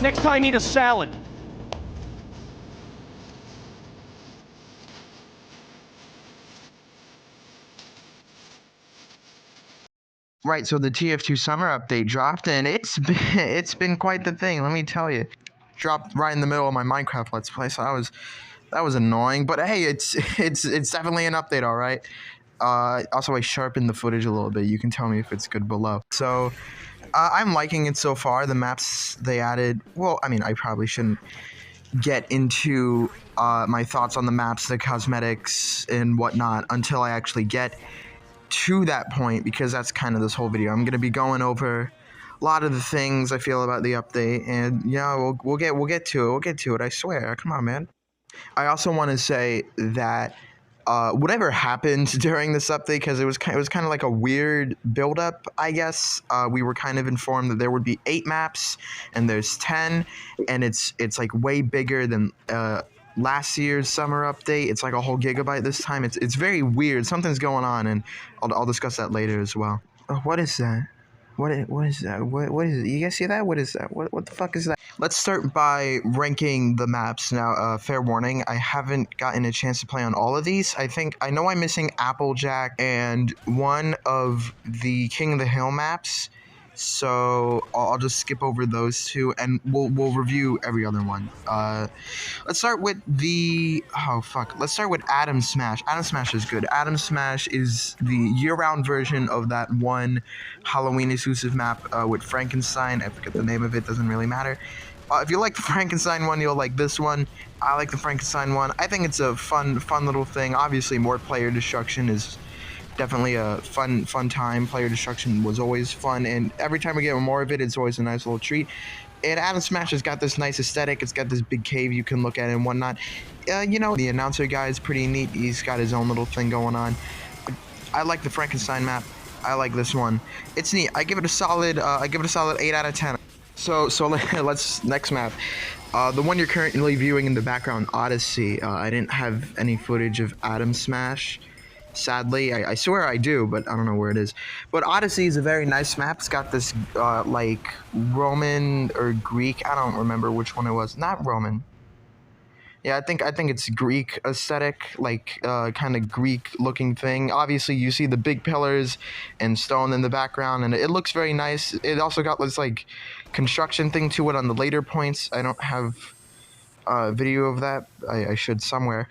Next time, eat a salad. Right, so the tf2 summer update dropped, and it's been quite the thing, let me tell you. Dropped right in the middle of my Minecraft Let's Play, so that was annoying. But hey, it's definitely an update, all right. Also, I sharpened the footage a little bit. You can tell me if it's good below. So, I'm liking it so far. The maps they added. Well, I mean, I probably shouldn't get into my thoughts on the maps, the cosmetics, and whatnot until I actually get to that point, because that's kind of this whole video. I'm gonna be going over a lot of the things I feel about the update, and yeah, we'll get to it. We'll get to it. I swear. Come on, man. I also want to say that whatever happened during this update, because it was kind of like a weird build-up, I guess. We were kind of informed that there would be 8 maps, and there's 10, and it's like way bigger than last year's summer update. It's like a whole gigabyte this time. It's very weird. Something's going on, and I'll discuss that later as well. What is that? What is that? What is it? You guys see that? What is that? What the fuck is that? Let's start by ranking the maps. Now, fair warning, I haven't gotten a chance to play on all of these. I know I'm missing Applejack and one of the King of the Hill maps. So I'll just skip over those two, and we'll review every other one. Let's start with Let's start with Atom Smash. Atom Smash is good. Atom Smash is the year-round version of that one Halloween exclusive map with Frankenstein. I forget the name of it. Doesn't really matter. If you like the Frankenstein one, you'll like this one. I like the Frankenstein one. I think it's a fun little thing. Obviously, more player destruction is definitely a fun time. Player destruction was always fun, and every time we get more of it, it's always a nice little treat. And Atom Smash has got this nice aesthetic. It's got this big cave you can look at and whatnot. You know, the announcer guy is pretty neat. He's got his own little thing going on. I like the Frankenstein map. I like this one. It's neat. I give it a solid 8 out of 10. So let's next map. The one you're currently viewing in the background, Odyssey. I didn't have any footage of Atom Smash. Sadly, I swear I do, but I don't know where it is. But Odyssey is a very nice map. It's got this like Roman or Greek. I don't remember which one it was. Not Roman. Yeah, I think it's Greek aesthetic, like kind of Greek looking thing. Obviously, you see the big pillars and stone in the background, and it looks very nice. It also got this like construction thing to it on the later points. I don't have a video of that. I should somewhere.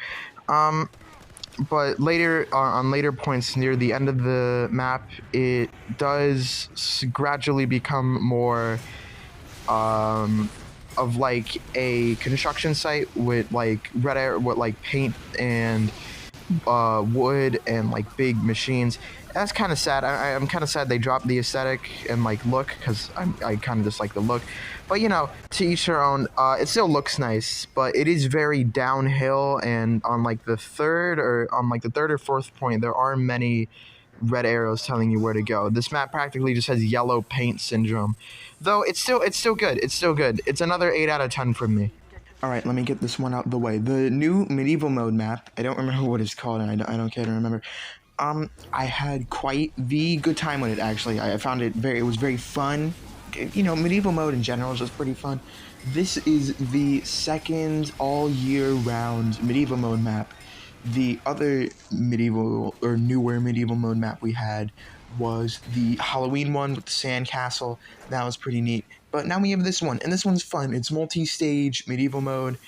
But later, on later points near the end of the map, it does gradually become more of like a construction site with like with like paint and wood and like big machines. That's kind of sad. I'm kind of sad they dropped the aesthetic and like look, because I kind of dislike the look. But you know, to each their own. It still looks nice, but it is very downhill, and on like the third or fourth point, there are many red arrows telling you where to go. This map practically just has yellow paint syndrome, though it's still good. It's still good. It's another 8 out of 10 from me. All right, let me get this one out the way. The new medieval mode map. I don't remember what it's called, and I don't care to remember. I had quite the good time with it, actually. I found it was very fun. You know, medieval mode in general is just pretty fun. This is the second all year round medieval mode map. The other medieval or newer medieval mode map we had was the Halloween one with the sand castle. That was pretty neat. But now we have this one, and this one's fun. It's multi-stage medieval mode.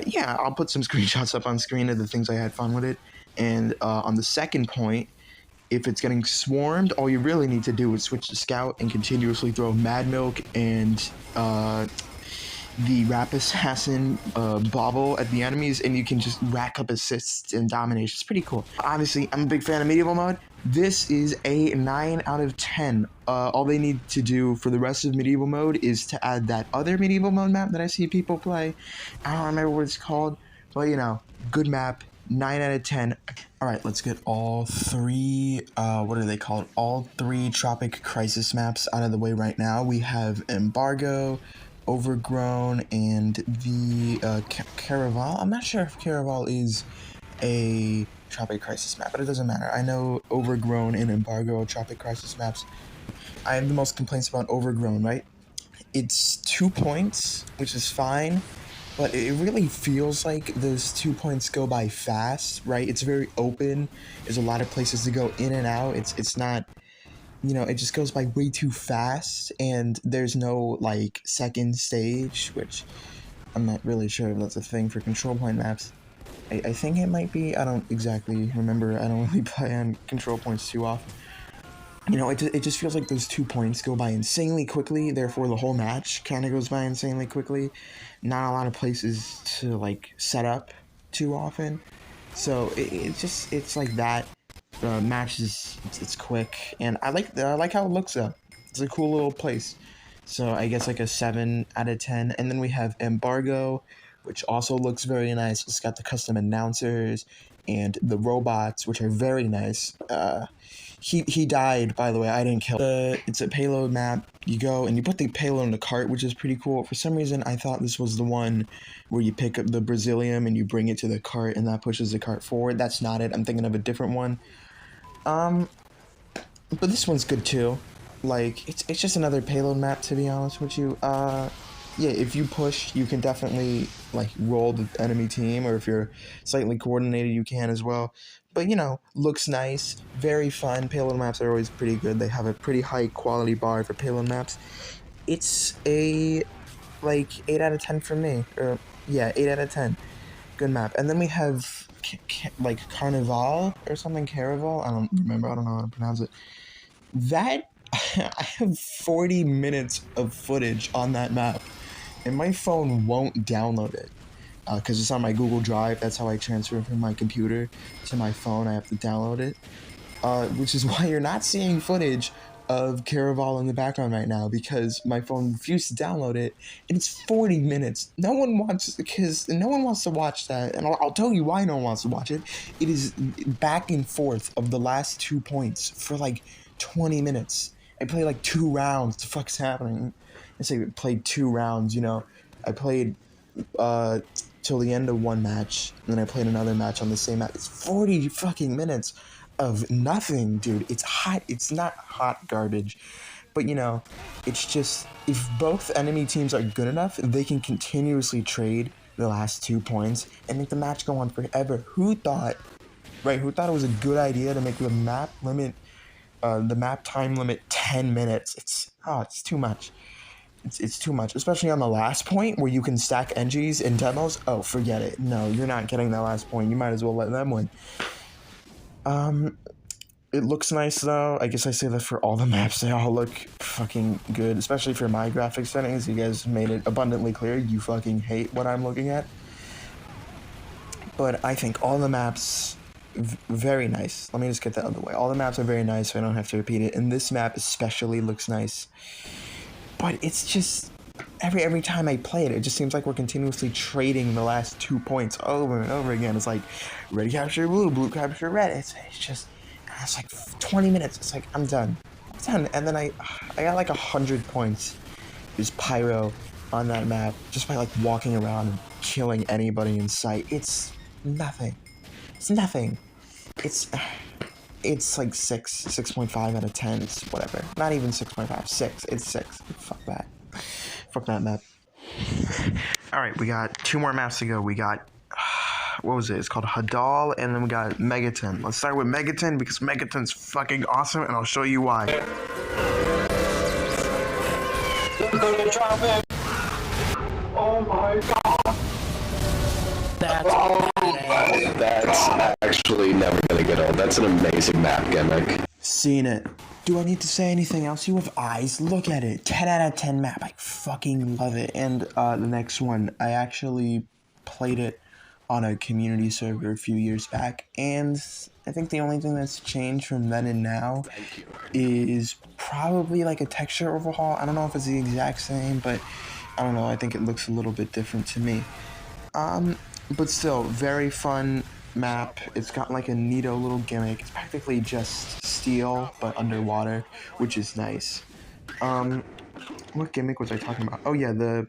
Yeah, I'll put some screenshots up on screen of the things I had fun with it. And on the second point, if it's getting swarmed, all you really need to do is switch to Scout and continuously throw Mad Milk and the Rap Assassin bauble at the enemies, and you can just rack up assists and domination. It's pretty cool. Obviously, I'm a big fan of medieval mode. This is a 9 out of 10. All they need to do for the rest of medieval mode is to add that other medieval mode map that I see people play. I don't remember what it's called, but you know, good map. 9 out of 10. All right, let's get all three, what are they called? All three Tropic Crisis maps out of the way right now. We have Embargo, Overgrown, and the Caraval. I'm not sure if Caraval is a Tropic Crisis map, but it doesn't matter. I know Overgrown and Embargo are Tropic Crisis maps. I have the most complaints about Overgrown, right? It's 2 points, which is fine, but it really feels like those 2 points go by fast, right? It's very open. There's a lot of places to go in and out. It's not, it just goes by way too fast, and there's no like second stage, which I'm not really sure if that's a thing for control point maps. I think it might be. I don't exactly remember. I don't really play on control points too often. It just feels like those 2 points go by insanely quickly, therefore the whole match kind of goes by insanely quickly. Not a lot of places to, like, set up too often. So it's like that. The match it's quick, and I like how it looks though. It's a cool little place. So I guess like a 7 out of 10. And then we have Embargo, which also looks very nice. It's got the custom announcers and the robots, which are very nice. He died, by the way. I didn't kill him. It's a payload map. You go and you put the payload in the cart, which is pretty cool. For some reason, I thought this was the one where you pick up the Brazilium and you bring it to the cart and that pushes the cart forward. That's not it. I'm thinking of a different one. But this one's good too. Like, it's just another payload map, to be honest with you. Yeah, if you push, you can definitely, like, roll the enemy team, or if you're slightly coordinated, you can as well. But, looks nice, very fun. Payload maps are always pretty good. They have a pretty high quality bar for payload maps. It's a, like, 8 out of 10 for me. Or, yeah, 8 out of 10. Good map. And then we have, like, Carnival or something, Caraval? I don't remember. I don't know how to pronounce it. That, I have 40 minutes of footage on that map, and my phone won't download it because it's on my Google Drive. That's how I transfer it from my computer to my phone. I have to download it, which is why you're not seeing footage of Caraval in the background right now, because my phone refused to download it, and it's 40 minutes. No one wants to watch that, and I'll tell you why no one wants to watch it. It is back and forth of the last 2 points for like 20 minutes. I played like 2 rounds. The fuck's happening? I say I played 2 rounds, I played till the end of one match, and then I played another match on the same map. It's 40 fucking minutes of nothing, dude. It's hot. It's not hot garbage. But, it's just, if both enemy teams are good enough, they can continuously trade the last 2 points and make the match go on forever. Who thought it was a good idea to make the map time limit 10 minutes? It's too much. It's too much, especially on the last point where you can stack entries and demos. Oh, forget it. No, you're not getting that last point. You might as well let them win. It looks nice though. I guess I say that for all the maps. They all look fucking good, especially for my graphics settings. You guys made it abundantly clear you fucking hate what I'm looking at. But I think all the maps very nice. Let me just get that out of the way. All the maps are very nice, so I don't have to repeat it. And this map especially looks nice. But it's just, every time I play it, it just seems like we're continuously trading the last 2 points over and over again. It's like, red capture blue, blue capture red. It's like 20 minutes. It's like, I'm done. And then I got like 100 points. Just pyro on that map, just by like walking around and killing anybody in sight. It's nothing. It's nothing. It's like 6.5 out of 10. It's whatever. Not even 6.5. 6. It's 6. Fuck that. Fuck that map. Alright, we got 2 more maps to go. We got, what was it? It's called Hadal, and then we got Megaton. Let's start with Megaton, because Megaton's fucking awesome, and I'll show you why. Oh my god. That's actually never gonna get old. That's an amazing map gimmick. Seen it. Do I need to say anything else? You have eyes. Look at it. 10 out of 10 map. I fucking love it. And the next one, I actually played it on a community server a few years back, and I think the only thing that's changed from then and now is probably like a texture overhaul. I don't know if it's the exact same, but I don't know. I think it looks a little bit different to me. But still, very fun map. It's got like a neato little gimmick. It's practically just steel, but underwater, which is nice. What gimmick was I talking about? Oh yeah, the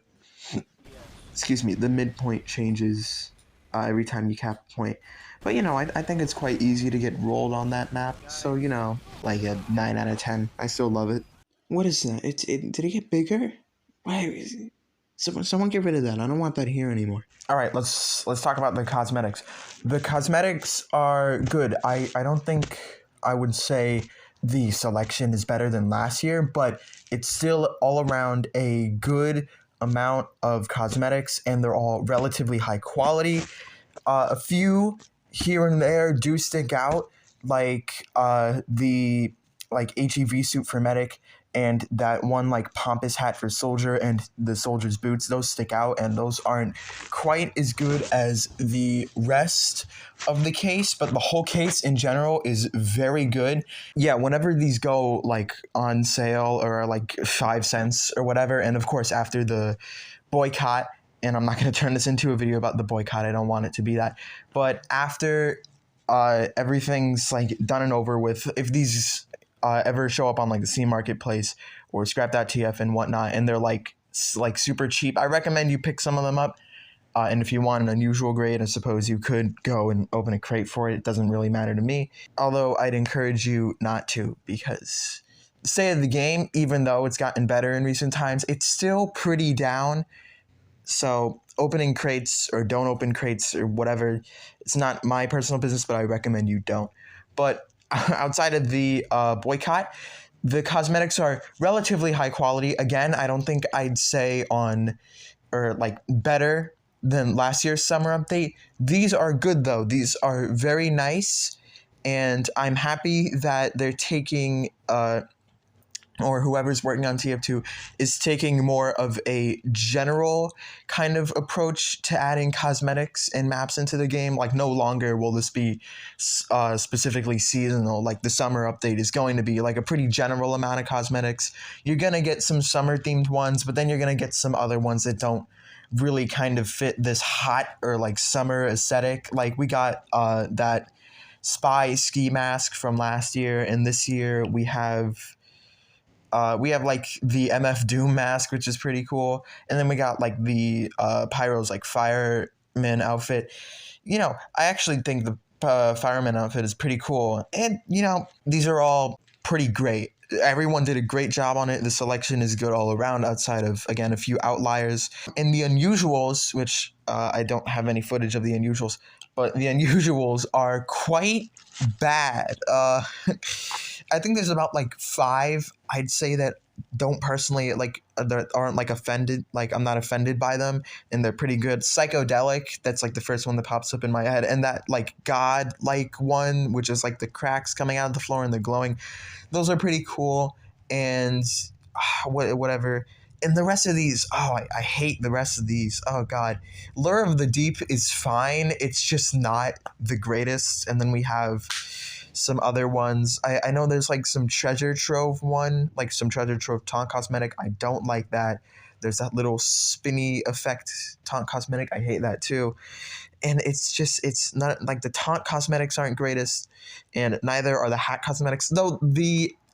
midpoint changes every time you cap a point. But I think it's quite easy to get rolled on that map. So like a 9 out of 10. I still love it. What is that? Did it get bigger? Wait, someone get rid of that. I don't want that here anymore. All right, let's talk about the cosmetics. The cosmetics are good. I don't think I would say the selection is better than last year, but it's still all around a good amount of cosmetics, and they're all relatively high quality. A few here and there do stick out, like the HEV suit for medic, and that one like pompous hat for soldier, and the soldier's boots. Those stick out, and those aren't quite as good as the rest of the case, but the whole case in general is very good. Yeah, whenever these go like on sale or like 5 cents or whatever, and of course after the boycott, and I'm not going to turn this into a video about the boycott, I don't want it to be that, but after everything's like done and over with, if these ever show up on like the Steam Marketplace or Scrap.tf and whatnot, and they're like super cheap, I recommend you pick some of them up. And if you want an unusual grade, I suppose you could go and open a crate for it. It doesn't really matter to me. Although I'd encourage you not to, because the state of the game, even though it's gotten better in recent times, it's still pretty down. So opening crates or don't open crates or whatever, it's not my personal business, but I recommend you don't. But outside of the boycott, the cosmetics are relatively high quality. Again, I don't think I'd say on or like better than last year's summer update. These are good though. These are very nice, and I'm happy that they're taking or whoever's working on TF2 is taking more of a general kind of approach to adding cosmetics and maps into the game. Like, no longer will this be specifically seasonal. Like, the summer update is going to be like a pretty general amount of cosmetics. You're going to get some summer themed ones, but then you're going to get some other ones that don't really kind of fit this hot or like summer aesthetic. Like, we got that spy ski mask from last year, and this year we have like the MF Doom mask, which is pretty cool. And then we got like the Pyro's like fireman outfit. You know, I actually think the fireman outfit is pretty cool. And, you know, these are all pretty great. Everyone did a great job on it. The selection is good all around outside of, again, a few outliers. And the unusuals, which I don't have any footage of the unusuals, but the unusuals are quite bad. I think there's about like 5, I'd say, that don't personally like, that aren't like offended, like I'm not offended by them, and they're pretty good. Psychedelic, that's like the first one that pops up in my head, and that like god like one, which is like the cracks coming out of the floor and they're glowing, those are pretty cool. And whatever. And the rest of these, I hate the rest of these. Oh god, Lure of the Deep is fine, it's just not the greatest. And then we have some other ones. I know there's like some treasure trove one, like some treasure trove taunt cosmetic. I don't like that. There's that little spinny effect taunt cosmetic. I hate that too. And it's not like the taunt cosmetics aren't greatest, and neither are the hat cosmetics. Though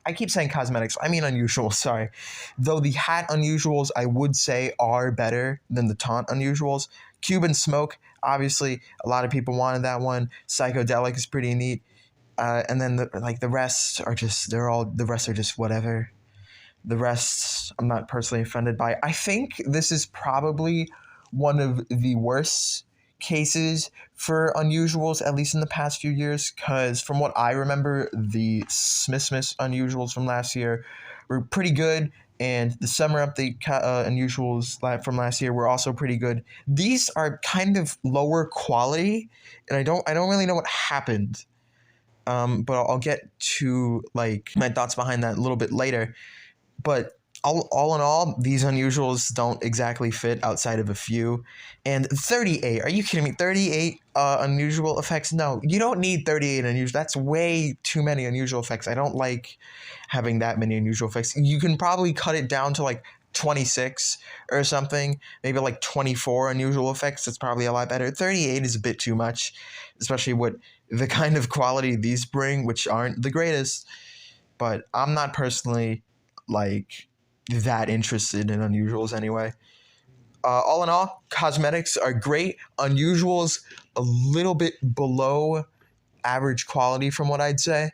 I keep saying cosmetics, I mean unusuals, sorry. Though the hat unusuals I would say are better than the taunt unusuals. Cuban Smoke, obviously a lot of people wanted that one. Psychedelic is pretty neat. And then the rest are just, the rest are just whatever. The rest I'm not personally offended by. I think this is probably one of the worst cases for unusuals, at least in the past few years, because from what I remember, the Smith unusuals from last year were pretty good, and the summer update unusuals from last year were also pretty good. These are kind of lower quality, and I don't really know what happened. But I'll get to like my thoughts behind that a little bit later. But all in all, these unusuals don't exactly fit outside of a few. And 38, are you kidding me? 38 unusual effects? No, you don't need 38 unusual. That's way too many unusual effects. I don't like having that many unusual effects. You can probably cut it down to like 26 or something, maybe like 24 unusual effects. That's probably a lot better. 38 is a bit too much, especially with the kind of quality these bring, which aren't the greatest. But I'm not personally like that interested in unusuals anyway. All in all, cosmetics are great. Unusuals a little bit below average quality from what I'd say.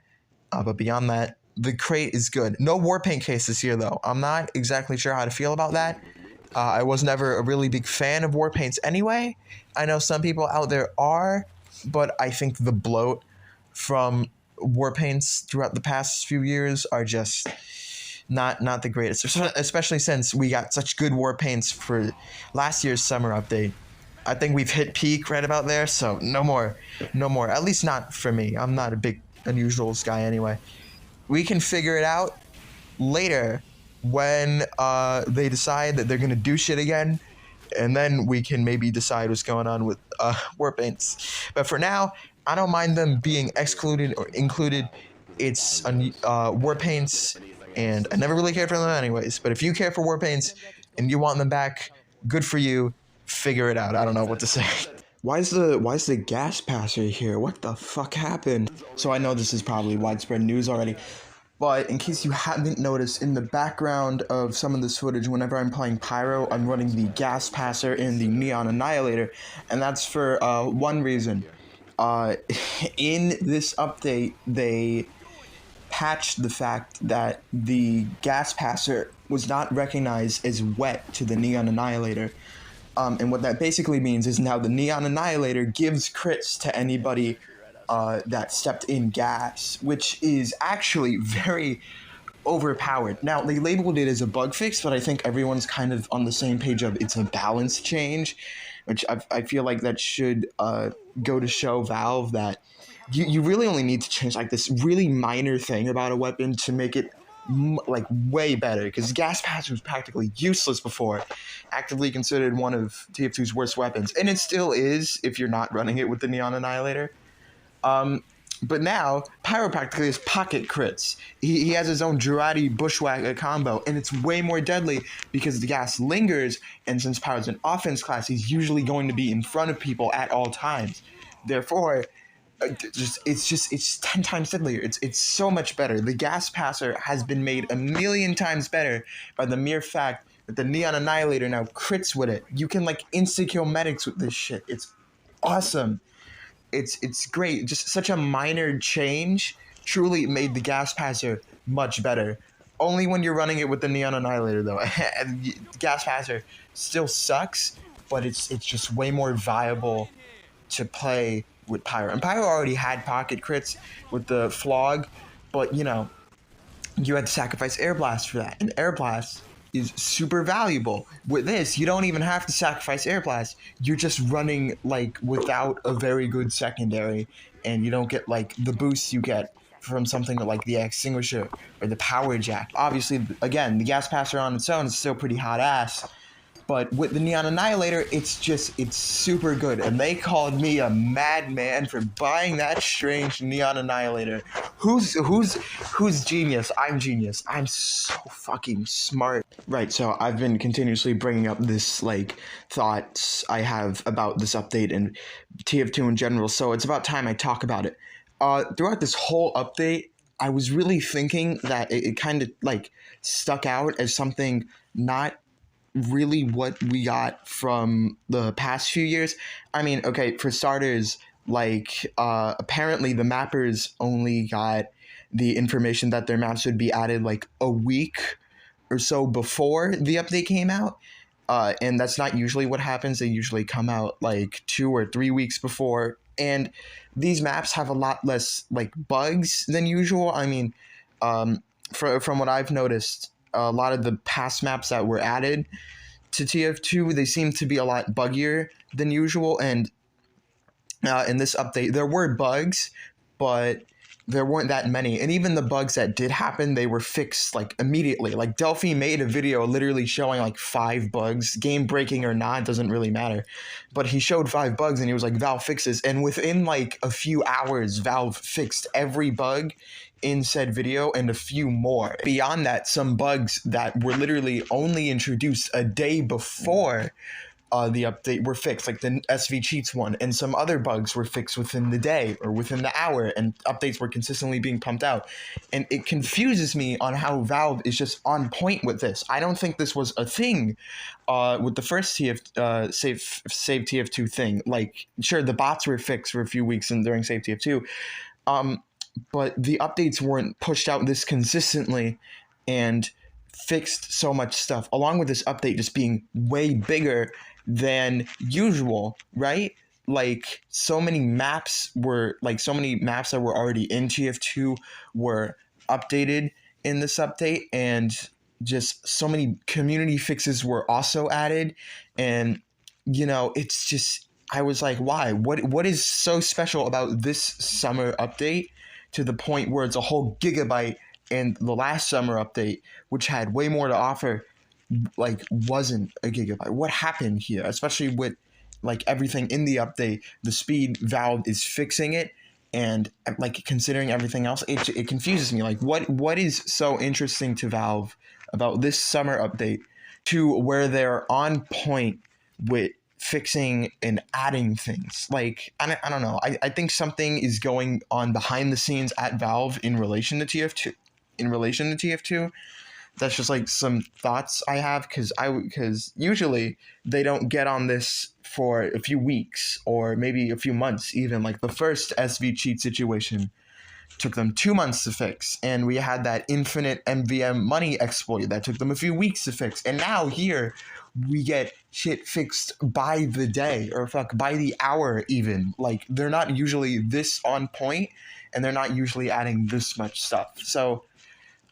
But beyond that, the crate is good. No war paint case this year though. I'm not exactly sure how to feel about that. I was never a really big fan of war paints anyway. I know some people out there are, but I think the bloat from war paints throughout the past few years are just not the greatest, especially since we got such good war paints for last year's summer update. I think we've hit peak right about there, so no more. At least not for me. I'm not a big unusuals guy anyway. We can figure it out later when they decide that they're gonna do shit again, and then we can maybe decide what's going on with war paints. But for now, I don't mind them being excluded or included. It's war paints, and I never really cared for them anyways. But if you care for war paints and you want them back, good for you. Figure it out. I don't know what to say. Why is the gas passer here? What the fuck happened? So I know this is probably widespread news already, but in case you haven't noticed, in the background of some of this footage, whenever I'm playing Pyro, I'm running the Gas Passer and the Neon Annihilator, and that's for one reason. In this update, they patched the fact that the Gas Passer was not recognized as wet to the Neon Annihilator. And what that basically means is now the Neon Annihilator gives crits to anybody that stepped in gas, which is actually very overpowered. Now, they labeled it as a bug fix, but I think everyone's kind of on the same page of it's a balance change, which I feel like that should go to show Valve that you really only need to change like this really minor thing about a weapon to make it like way better, because Gas Passer was practically useless before, actively considered one of tf2's worst weapons, and it still is if you're not running it with the Neon Annihilator. But now Pyro practically has pocket crits. He has his own Girardi Bushwhacker combo, and it's way more deadly because the gas lingers, and since Pyro's an offense class, he's usually going to be in front of people at all times. Therefore, it's 10 times deadlier. It's so much better. The Gas Passer has been made a million times better by the mere fact that the Neon Annihilator now crits with it. You can like insta-kill medics with this shit. It's awesome. It's great. Just such a minor change truly made the Gas Passer much better. Only when you're running it with the Neon Annihilator though. And Gas Passer still sucks, but it's just way more viable to play with Pyro. And Pyro already had pocket crits with the Flog, but you know, you had to sacrifice Air Blast for that. And Air Blast is super valuable. With this, you don't even have to sacrifice Air Blast. You're just running like without a very good secondary, and you don't get like the boost you get from something like the Extinguisher or the Power Jack. Obviously, again, the Gas Passer on its own is still pretty hot ass, but with the Neon Annihilator, it's super good. And they called me a madman for buying that strange Neon Annihilator. Who's genius? I'm genius. I'm so fucking smart. Right, so I've been continuously bringing up this, like, thoughts I have about this update and TF2 in general, so it's about time I talk about it. Throughout this whole update, I was really thinking that it kind of, like, stuck out as something not really what we got from the past few years. I mean, okay, for starters, like, apparently the mappers only got the information that their maps would be added like a week or so before the update came out. And that's not usually what happens. They usually come out like 2 or 3 weeks before. And these maps have a lot less like bugs than usual. I mean, from what I've noticed, a lot of the past maps that were added to TF2, they seem to be a lot buggier than usual. And in this update, there were bugs, but there weren't that many. And even the bugs that did happen, they were fixed like immediately. Like Delphi made a video literally showing like 5 bugs, game breaking or not, doesn't really matter. But he showed 5 bugs and he was like, Valve fixes. And within like a few hours, Valve fixed every bug in said video and a few more. Beyond that, some bugs that were literally only introduced a day before the update were fixed, like the SV cheats one, and some other bugs were fixed within the day or within the hour, and updates were consistently being pumped out. And it confuses me on how Valve is just on point with this. I don't think this was a thing with the first save TF2 thing. Like, sure, the bots were fixed for a few weeks and during save TF2, but the updates weren't pushed out this consistently, and fixed so much stuff, along with this update just being way bigger than usual, right? Like so many maps that were already in TF2 were updated in this update, and just so many community fixes were also added. And it's just, I was like, why? What is so special about this summer update to the point where it's a whole gigabyte, and the last summer update, which had way more to offer, like wasn't a gigabyte? What happened here? Especially with like everything in the update, the speed, Valve is fixing it, and like considering everything else, it confuses me. Like what is so interesting to Valve about this summer update to where they're on point with fixing and adding things? Like I don't know. I think something is going on behind the scenes at Valve in relation to TF2. That's just like some thoughts I have, because usually they don't get on this for a few weeks or maybe a few months even. Like the first SV cheat situation took them 2 months to fix, and we had that infinite MVM money exploit that took them a few weeks to fix. And now here we get shit fixed by the day, or by the hour even. Like they're not usually this on point, and they're not usually adding this much stuff. So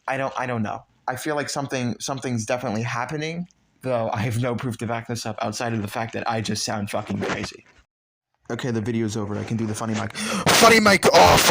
I don't know. I feel like something's definitely happening, though I have no proof to back this up outside of the fact that I just sound fucking crazy. Okay, the video's over. I can do the funny mic. Funny mic off.